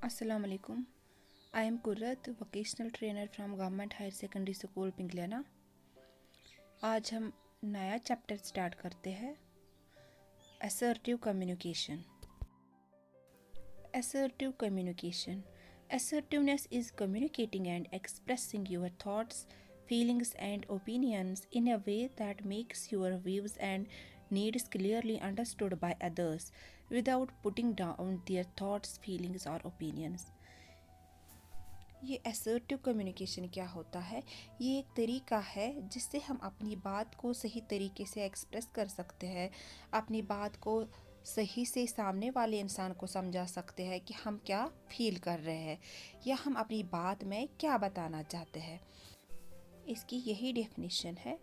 Assalamu alaikum. I am Kurrat, vocational trainer from Government Higher Secondary School पिंगलियाना। आज हम नया chapter start करते हैं, assertive communication. Assertive communication. Assertiveness is communicating and expressing your thoughts, feelings and opinions in a way that makes your views and needs clearly understood by others without putting down their thoughts, feelings or opinions. ये assertive communication क्या होता है? ये एक तरीका है जिससे हम अपनी बात को सही तरीके से एक्सप्रेस कर सकते हैं, अपनी बात को सही से सामने वाले इंसान को समझा सकते हैं कि हम क्या फील कर रहे हैं या हम अपनी बात में क्या बताना चाहते हैं। इसकी यही डेफिनेशन है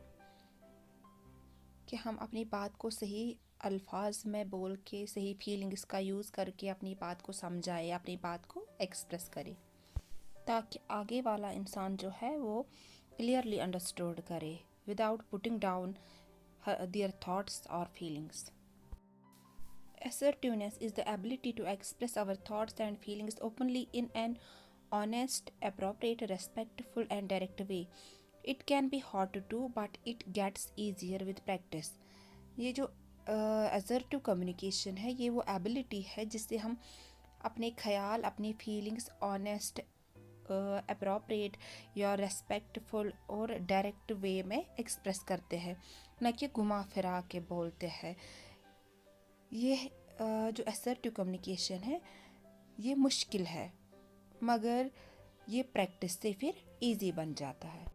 कि हम अपनी बात को सही अल्फाज में बोल के, सही फीलिंग्स का यूज़ करके अपनी बात को समझाए, अपनी बात को एक्सप्रेस करें, ताकि आगे वाला इंसान जो है वो क्लियरली अंडरस्टूड करे without putting down their thoughts और feelings. Assertiveness is the ability to express our thoughts and feelings openly in an honest, appropriate, respectful and direct way. It can be hard to do, but it gets easier with practice. ये जो assertive communication है, ये वो ability है जिससे हम अपने ख्याल, अपनी फीलिंग्स ऑनेस्ट, अप्रोप्रिएट या रेस्पेक्टफुल और डायरेक्ट वे में एक्सप्रेस करते हैं, न कि घुमा फिरा के बोलते हैं। ये जो असर्टिव कम्युनिकेशन है ये मुश्किल है, मगर ये प्रैक्टिस से फिर इजी बन जाता है।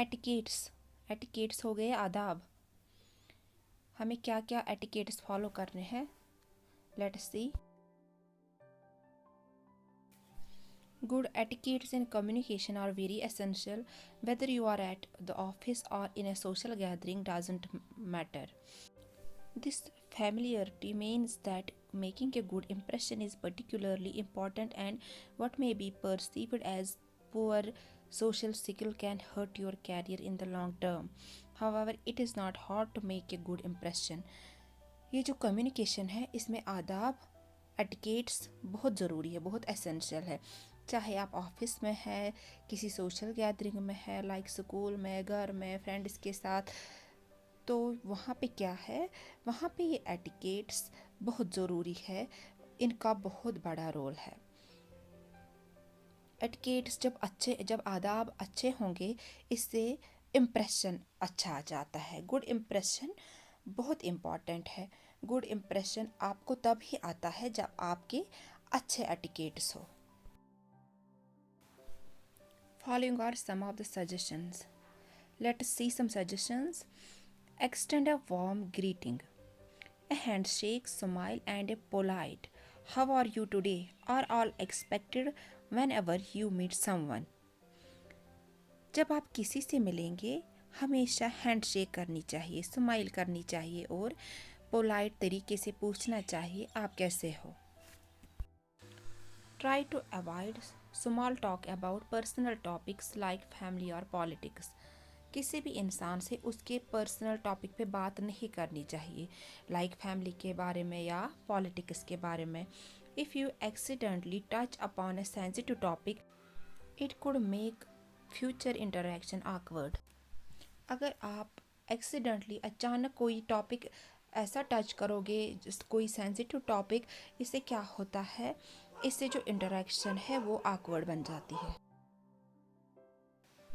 एटिकेट्स हो गए आदाब। हमें क्या क्या एटिकेट्स फॉलो करने हैं, let's see. Good etiquettes in communication are very essential. Whether you are at the office or in a social gathering doesn't matter. This familiarity means that making a good impression is particularly important, and what may be perceived as poor social skill can hurt your career in the long term. However, it is not hard to make a good impression. ये जो communication है इसमें आदाब, etiquettes बहुत ज़रूरी है, बहुत essential है। चाहे आप ऑफिस में है, किसी सोशल गैदरिंग में है, लाइक स्कूल में, घर में, फ्रेंड्स के साथ, तो वहाँ पे क्या है, वहाँ पे ये एटिकेट्स बहुत ज़रूरी है, इनका बहुत बड़ा रोल है। एटिकेट्स जब आदाब अच्छे होंगे, इससे इम्प्रेशन अच्छा आ जाता है। गुड इम्प्रेशन बहुत इम्पॉर्टेंट है। गुड इम्प्रेशन आपको तब ही आता है जब आपके अच्छे एटिकेट्स हो। Following are some of the suggestions. Let's see some suggestions. Extend a warm greeting. A handshake, smile, and a polite "How are you today?" are all expected whenever you meet someone. जब आप किसी से मिलेंगे, हमेशा handshake करनी चाहिए, smile करनी चाहिए और पोलाइट तरीके से पूछना चाहिए आप कैसे हो। Try to avoid small talk about personal topics like family or politics. किसी भी इंसान से उसके पर्सनल टॉपिक पे बात नहीं करनी चाहिए, लाइक फैमिली के बारे में या पॉलिटिक्स के बारे में। If you accidentally touch upon a sensitive topic, it could make future interaction awkward. अगर आप एक्सीडेंटली अचानक कोई टॉपिक ऐसा टच करोगे, कोई सेंसिटिव टॉपिक, इससे क्या होता है, इससे जो इंटरेक्शन है वो awkward बन जाती है।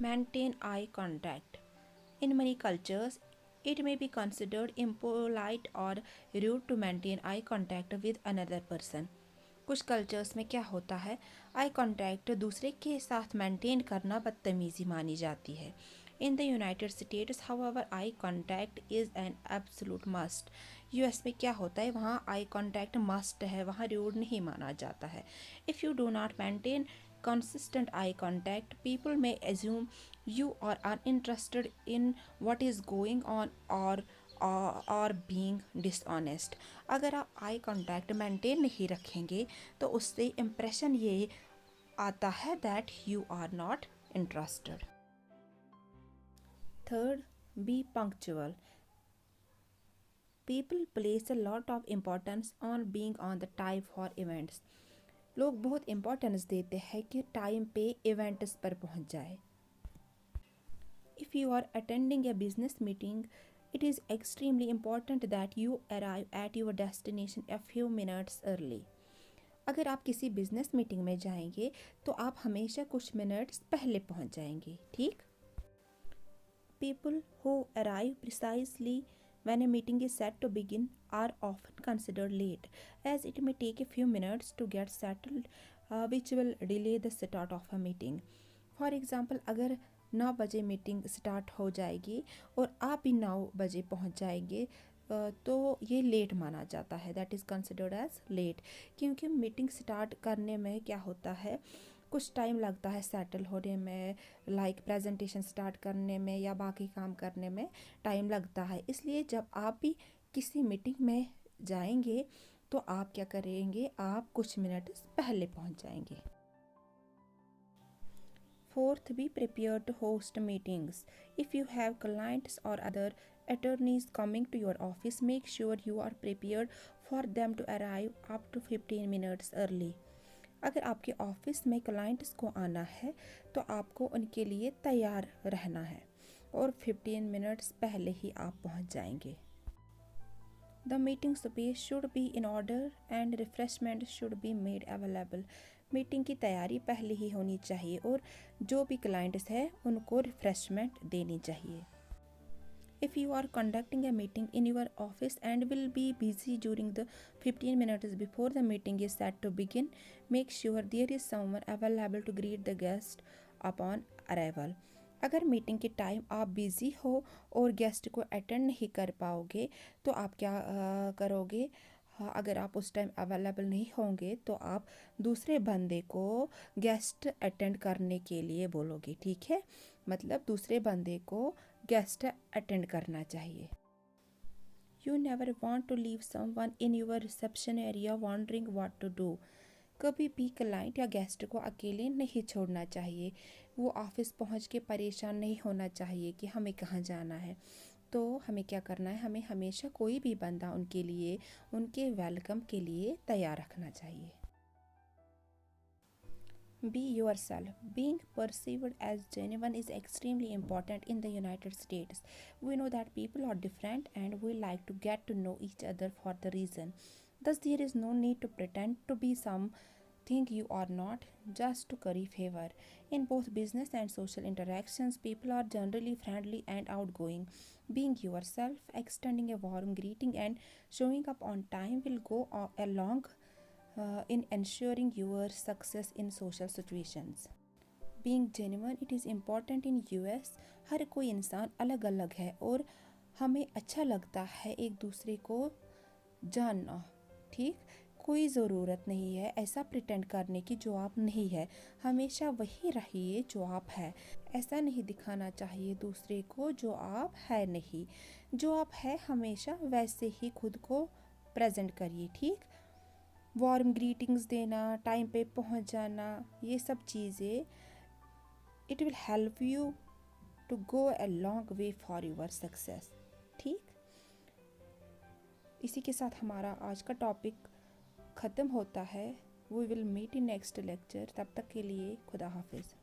Maintain eye contact. In many cultures, it may be considered impolite or rude to maintain eye contact with another person. कुछ कल्चर्स में क्या होता है, आई कॉन्टैक्ट दूसरे के साथ मेंटेन करना बदतमीज़ी मानी जाती है। In the United states however eye contact is an absolute must. US में क्या होता है, वहाँ आई कॉन्टैक्ट मस्ट है, वहाँ रूड नहीं माना जाता है। If you do not maintain consistent eye contact, people may assume you are uninterested in what is going on or being dishonest. अगर आप आई कॉन्टैक्ट मेंटेन नहीं रखेंगे तो उससे इम्प्रेशन ये आता है that you are not interested. Third, be punctual. People place a lot of importance on being on the time for events. लोग बहुत इम्पोर्टेंस देते हैं कि टाइम पे इवेंट्स पर पहुंच जाए. If you are attending a business meeting, it is extremely important that you arrive at your destination a few minutes early. अगर आप किसी बिजनेस मीटिंग में जाएंगे तो आप हमेशा कुछ मिनट्स पहले पहुंच जाएंगे, ठीक? People who arrive precisely when a meeting is set to begin are often considered late, as it may take a few minutes to get settled, which will delay the start of a meeting. For example, अगर 9 बजे meeting start हो जाएगी और आप भी 9 बजे पहुंच जाएंगे तो ये लेट माना जाता है, that is considered as late. क्योंकि मीटिंग स्टार्ट करने में क्या होता है, कुछ टाइम लगता है सेटल होने में, लाइक प्रेजेंटेशन स्टार्ट करने में या बाकी काम करने में टाइम लगता है. इसलिए जब आप भी किसी मीटिंग में जाएंगे तो आप क्या करेंगे, आप कुछ मिनट पहले पहुंच जाएंगे. Fourth, be prepared to host meetings. If you have clients or other attorneys coming to your office, make sure you are prepared for them to arrive up to 15 minutes early. अगर आपके office में clients को आना है तो आपको उनके लिए तैयार रहना है और 15 मिनट्स पहले ही आप पहुंच जाएंगे. The meeting space should be in order and refreshment should be made available. Meeting की तैयारी पहले ही होनी चाहिए और जो भी क्लाइंट्स है उनको रिफ्रेशमेंट देनी चाहिए. If you are conducting a meeting in your office and will be busy during the 15 minutes before the meeting is set to begin, make sure there is someone available to greet the guest upon arrival. अगर meeting के time आप busy हो और guest को attend नहीं कर पाओगे तो आप क्या करोगे, अगर आप उस टाइम अवेलेबल नहीं होंगे तो आप दूसरे बंदे को गेस्ट अटेंड करने के लिए बोलोगे, ठीक है? मतलब दूसरे बंदे को गेस्ट अटेंड करना चाहिए. You never want to leave someone in your reception area wondering what to do. कभी भी क्लाइंट या गेस्ट को अकेले नहीं छोड़ना चाहिए. वो ऑफिस पहुंच के परेशान नहीं होना चाहिए कि हमें कहाँ जाना है. तो हमें क्या करना है, हमें हमेशा कोई भी बंदा उनके लिए, उनके वेलकम के लिए तैयार रखना चाहिए. Be yourself. Being perceived as genuine is extremely important in the United States. We know that people are different and we like to get to know each other for the reason. Thus, there is no need to pretend to be something you are not just to curry favor. In both business and social interactions, people are generally friendly and outgoing. Being yourself, extending a warm greeting, and showing up on time will go a long in ensuring your success in social situations. Being genuine, it is important in US. हर कोई इंसान अलग अलग है और हमें अच्छा लगता है एक दूसरे को जानना, ठीक? कोई ज़रूरत नहीं है ऐसा प्रिटेंड करने की जो आप नहीं है. हमेशा वही रहिए जो आप है. ऐसा नहीं दिखाना चाहिए दूसरे को जो आप है नहीं. जो आप है हमेशा वैसे ही खुद को प्रेजेंट करिए, ठीक? वार्म ग्रीटिंग्स देना, टाइम पे पहुंच जाना, ये सब चीज़ें it will help you to go a long way for your success, ठीक? इसी के साथ हमारा आज का टॉपिक ख़त्म होता है. We will meet in next lecture. तब तक के लिए खुदा हाफिज़.